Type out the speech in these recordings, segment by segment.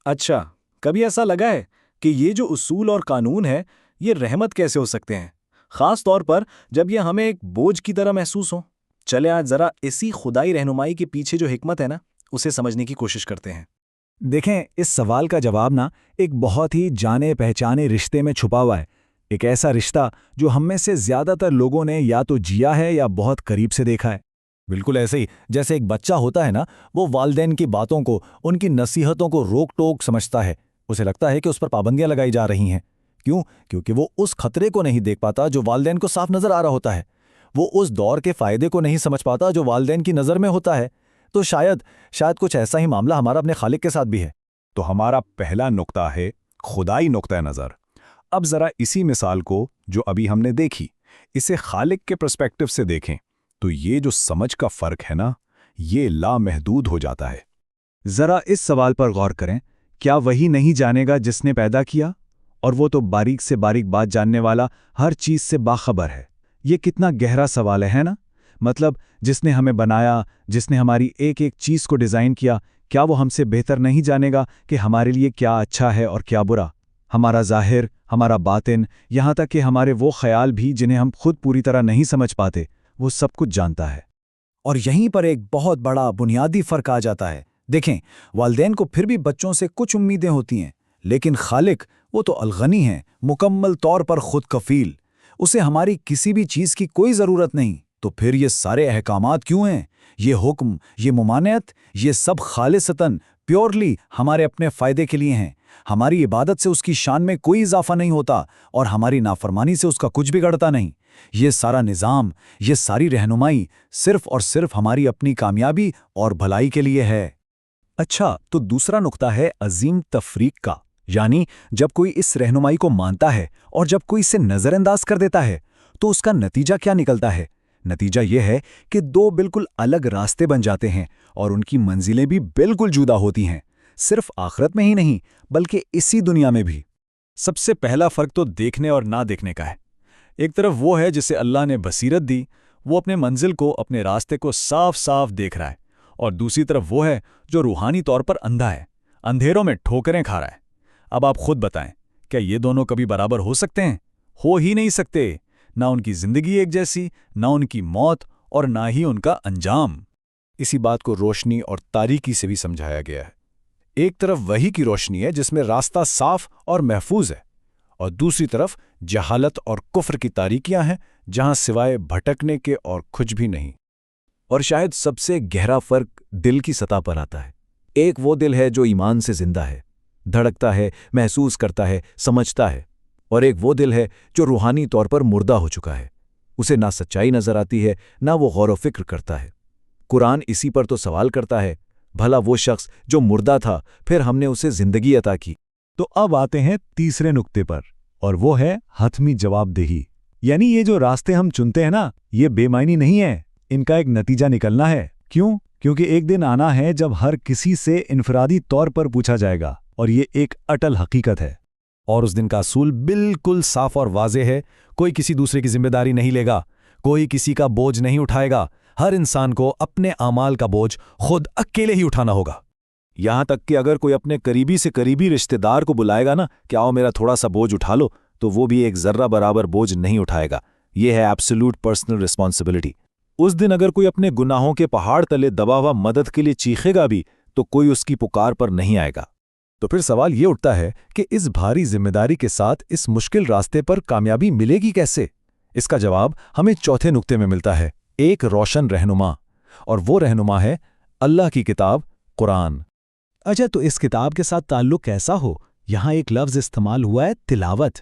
اچھا، کبھی ایسا لگا ہے کہ یہ جو اصول اور قانون ہے یہ رحمت کیسے ہو سکتے ہیں، خاص طور پر جب یہ ہمیں ایک بوجھ کی طرح محسوس ہو؟ چلے آج ذرا اسی خدائی رہنمائی کے پیچھے جو حکمت ہے نا اسے سمجھنے کی کوشش کرتے ہیں۔ دیکھیں، اس سوال کا جواب ایک بہت ہی جانے پہچانے رشتے میں چھپا ہوا ہے۔ ایک ایسا رشتہ جو ہم میں سے زیادہ تر لوگوں نے یا تو جیا ہے یا بہت قریب سے دیکھا ہے۔ بالکل ایسے ہی جیسے ایک بچہ ہوتا ہے وہ والدین کی باتوں کو، ان کی نصیحتوں کو روک ٹوک سمجھتا ہے۔ اسے لگتا ہے کہ اس پر پابندیاں لگائی جا رہی ہیں۔ کیوں؟ کیونکہ وہ اس خطرے کو نہیں دیکھ پاتا جو والدین کو صاف نظر آ رہا ہوتا ہے۔ وہ اس دور کے فائدے کو نہیں سمجھ پاتا جو والدین کی نظر میں ہوتا ہے۔ تو شاید کچھ ایسا ہی معاملہ ہمارا اپنے خالق کے ساتھ بھی ہے۔ تو ہمارا پہلا نقطہ ہے خدائی نقطہ نظر۔ اب ذرا اسی مثال کو جو ابھی ہم نے دیکھی، اسے خالق کے پرسپیکٹو سے دیکھیں تو یہ جو سمجھ کا فرق ہے یہ لامحدود ہو جاتا ہے۔ ذرا اس سوال پر غور کریں، کیا وہی نہیں جانے گا جس نے پیدا کیا؟ اور وہ تو باریک سے باریک بات جاننے والا، ہر چیز سے باخبر ہے۔ یہ کتنا گہرا سوال ہے نا؟ مطلب جس نے ہمیں بنایا، جس نے ہماری ایک ایک چیز کو ڈیزائن کیا، کیا وہ ہم سے بہتر نہیں جانے گا کہ ہمارے لیے کیا اچھا ہے اور کیا برا؟ ہمارا ظاہر، ہمارا باطن، یہاں تک کہ ہمارے وہ خیال بھی جنہیں ہم خود پوری طرح نہیں سمجھ پاتے، وہ سب کچھ جانتا ہے۔ اور یہیں پر ایک بہت بڑا بنیادی فرق آ جاتا ہے۔ دیکھیں، والدین کو پھر بھی بچوں سے کچھ امیدیں ہوتی ہیں، لیکن خالق وہ تو الغنی ہیں، مکمل طور پر خود کفیل۔ اسے ہماری کسی بھی چیز کی کوئی ضرورت نہیں۔ تو پھر یہ سارے احکامات کیوں ہیں؟ یہ حکم، یہ ممانعت، یہ سب خالصتاً پیورلی ہمارے اپنے فائدے کے لیے ہیں۔ ہماری عبادت سے اس کی شان میں کوئی اضافہ نہیں ہوتا اور ہماری نافرمانی سے اس کا کچھ بگڑتا نہیں۔ یہ سارا نظام، یہ ساری رہنمائی صرف اور صرف ہماری اپنی کامیابی اور بھلائی کے لیے ہے۔ اچھا، تو دوسرا نقطہ ہے عظیم تفریق کا، یعنی جب کوئی اس رہنمائی کو مانتا ہے اور جب کوئی اسے نظر انداز کر دیتا ہے تو اس کا نتیجہ کیا نکلتا ہے؟ نتیجہ یہ ہے کہ دو بالکل الگ راستے بن جاتے ہیں اور ان کی منزلیں بھی بالکل جدا ہوتی ہیں، صرف آخرت میں ہی نہیں بلکہ اسی دنیا میں بھی۔ سب سے پہلا فرق تو دیکھنے اور نہ دیکھنے کا ہے۔ ایک طرف وہ ہے جسے اللہ نے بصیرت دی، وہ اپنے منزل کو، اپنے راستے کو صاف صاف دیکھ رہا ہے، اور دوسری طرف وہ ہے جو روحانی طور پر اندھا ہے، اندھیروں میں ٹھوکریں کھا رہا ہے۔ اب آپ خود بتائیں، کیا یہ دونوں کبھی برابر ہو سکتے ہیں؟ ہو ہی نہیں سکتے۔ نہ ان کی زندگی ایک جیسی، نہ ان کی موت، اور نہ ہی ان کا انجام۔ اسی بات کو روشنی اور تاریکی سے بھی سمجھایا گیا ہے۔ ایک طرف وحی کی روشنی ہے جس میں راستہ صاف اور محفوظ ہے، اور دوسری طرف جہالت اور کفر کی تاریکیاں ہیں جہاں سوائے بھٹکنے کے اور کچھ بھی نہیں۔ اور شاید سب سے گہرا فرق دل کی سطح پر آتا ہے۔ ایک وہ دل ہے جو ایمان سے زندہ ہے، دھڑکتا ہے، محسوس کرتا ہے، سمجھتا ہے، اور ایک وہ دل ہے جو روحانی طور پر مردہ ہو چکا ہے۔ اسے نہ سچائی نظر آتی ہے، نہ وہ غور و فکر کرتا ہے۔ قرآن اسی پر تو سوال کرتا ہے، بھلا وہ شخص جو مردہ تھا، پھر ہم نے اسے زندگی عطا کی۔ تو اب آتے ہیں تیسرے نقطے پر، اور وہ ہے حتمی جواب دہی۔ یعنی یہ جو راستے ہم چنتے ہیں یہ بے معنی نہیں ہے، ان کا ایک نتیجہ نکلنا ہے۔ کیوں؟ کیونکہ ایک دن آنا ہے جب ہر کسی سے انفرادی طور پر پوچھا جائے گا، اور یہ ایک اٹل حقیقت ہے۔ اور اس دن کا اصول بالکل صاف اور واضح ہے، کوئی کسی دوسرے کی ذمہ داری نہیں لے گا، کوئی کسی کا بوجھ نہیں اٹھائے گا، ہر انسان کو اپنے اعمال کا بوجھ خود اکیلے ہی اٹھانا ہوگا۔ یہاں تک کہ اگر کوئی اپنے قریبی سے قریبی رشتہ دار کو بلائے گا کہ آؤ میرا تھوڑا سا بوجھ اٹھا لو، تو وہ بھی ایک ذرہ برابر بوجھ نہیں اٹھائے گا۔ یہ ہے ایبسولوٹ پرسنل رسپانسبلٹی۔ اس دن اگر کوئی اپنے گناہوں کے پہاڑ تلے دبا ہوا مدد کے لیے چیخے گا بھی تو کوئی اس کی پکار پر نہیں آئے گا۔ تو پھر سوال یہ اٹھتا ہے کہ اس بھاری ذمہ داری کے ساتھ اس مشکل راستے پر کامیابی ملے گی کیسے؟ اس کا جواب ہمیں چوتھے نقطے میں ملتا ہے، ایک روشن رہنما، اور وہ رہنما ہے اللہ کی کتاب قرآن۔ اچھا، تو اس کتاب کے ساتھ تعلق کیسا ہو؟ یہاں ایک لفظ استعمال ہوا ہے، تلاوت۔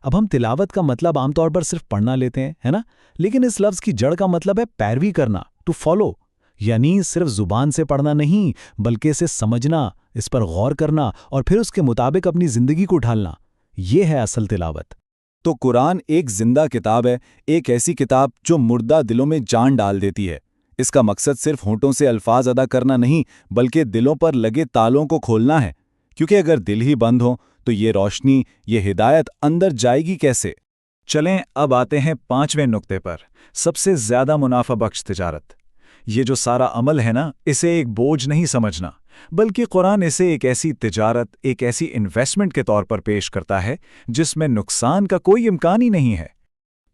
اب ہم تلاوت کا مطلب عام طور پر صرف پڑھنا لیتے ہیں، ہے نا؟ لیکن اس لفظ کی جڑ کا مطلب ہے پیروی کرنا، ٹو فالو، یعنی صرف زبان سے پڑھنا نہیں بلکہ اسے سمجھنا، اس پر غور کرنا اور پھر اس کے مطابق اپنی زندگی کو ڈھالنا۔ یہ ہے اصل تلاوت۔ تو قرآن ایک زندہ کتاب ہے، ایک ایسی کتاب جو مردہ دلوں میں جان ڈال دیتی ہے۔ اس کا مقصد صرف ہونٹوں سے الفاظ ادا کرنا نہیں بلکہ دلوں پر لگے تالوں کو کھولنا ہے، کیونکہ اگر دل ہی بند ہوں تو یہ روشنی، یہ ہدایت اندر جائے گی کیسے؟ چلیں اب آتے ہیں پانچویں نقطے پر، سب سے زیادہ منافع بخش تجارت۔ یہ جو سارا عمل ہے نا، اسے ایک بوجھ نہیں سمجھنا، بلکہ قرآن اسے ایک ایسی تجارت، ایک ایسی انویسٹمنٹ کے طور پر پیش کرتا ہے جس میں نقصان کا کوئی امکان ہی نہیں ہے۔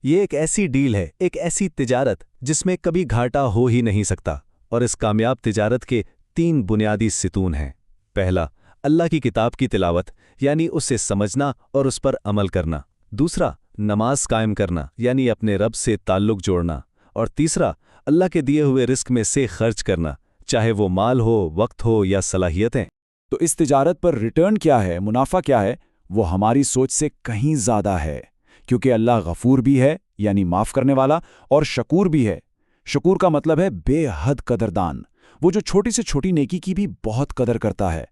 یہ ایک ایسی ڈیل ہے، ایک ایسی تجارت جس میں کبھی گھاٹا ہو ہی نہیں سکتا، اور اس کامیاب تجارت کے 3 بنیادی ستون ہیں۔ پہلا، اللہ کی کتاب کی تلاوت، یعنی اسے سمجھنا اور اس پر عمل کرنا۔ دوسرا، نماز قائم کرنا، یعنی اپنے رب سے تعلق جوڑنا۔ اور تیسرا، اللہ کے دیے ہوئے رزق میں سے خرچ کرنا، چاہے وہ مال ہو، وقت ہو یا صلاحیتیں۔ تو اس تجارت پر ریٹرن کیا ہے، منافع کیا ہے؟ وہ ہماری سوچ سے کہیں زیادہ ہے، کیونکہ اللہ غفور بھی ہے، یعنی معاف کرنے والا، اور شکور بھی ہے۔ شکور کا مطلب ہے بے حد قدردان، وہ جو چھوٹی سے چھوٹی نیکی کی بھی بہت قدر کرتا ہے۔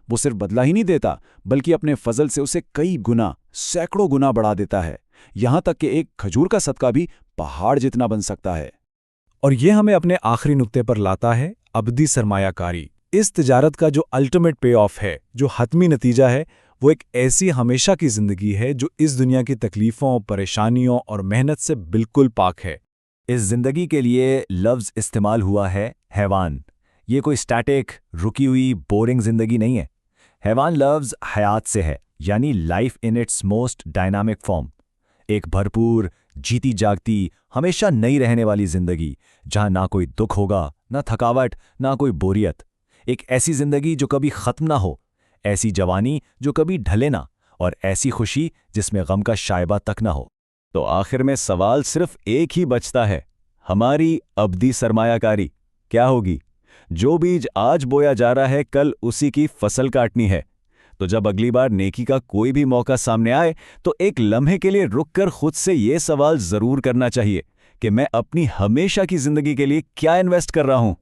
وہ صرف بدلہ ہی نہیں دیتا، بلکہ اپنے فضل سے اسے کئی گنا، سینکڑوں گنا بڑھا دیتا ہے، یہاں تک کہ ایک کھجور کا صدقہ بھی پہاڑ جتنا بن سکتا ہے۔ اور یہ ہمیں اپنے آخری نقطے پر لاتا ہے، ابدی سرمایہ کاری۔ اس تجارت کا جو الٹیمیٹ پے آف ہے، جو حتمی نتیجہ ہے، وہ ایک ایسی ہمیشہ کی زندگی ہے جو اس دنیا کی تکلیفوں، پریشانیوں اور محنت سے بالکل پاک ہے۔ اس زندگی کے لیے لفظ استعمال ہوا ہے حیوان۔ یہ کوئی سٹیٹک، رکی ہوئی، بورنگ زندگی نہیں ہے۔ حیوان لفظ حیات سے ہے، یعنی life in its most dynamic form. ایک بھرپور، جیتی جاگتی، ہمیشہ نئی رہنے والی زندگی، جہاں نہ کوئی دکھ ہوگا، نہ تھکاوٹ، نہ کوئی بوریت۔ ایک ایسی زندگی جو کبھی ختم نہ ہو، ایسی جوانی جو کبھی ڈھلے نہ، اور ایسی خوشی جس میں غم کا شائبہ تک نہ ہو۔ تو آخر میں سوال صرف ایک ہی بچتا ہے، ہماری ابدی سرمایہ کاری کیا ہوگی؟ جو بیج آج بویا جا رہا ہے، کل اسی کی فصل کاٹنی ہے۔ تو جب اگلی بار نیکی کا کوئی بھی موقع سامنے آئے تو ایک لمحے کے لیے رک کر خود سے یہ سوال ضرور کرنا چاہیے کہ میں اپنی ہمیشہ کی زندگی کے لیے کیا انویسٹ کر رہا ہوں۔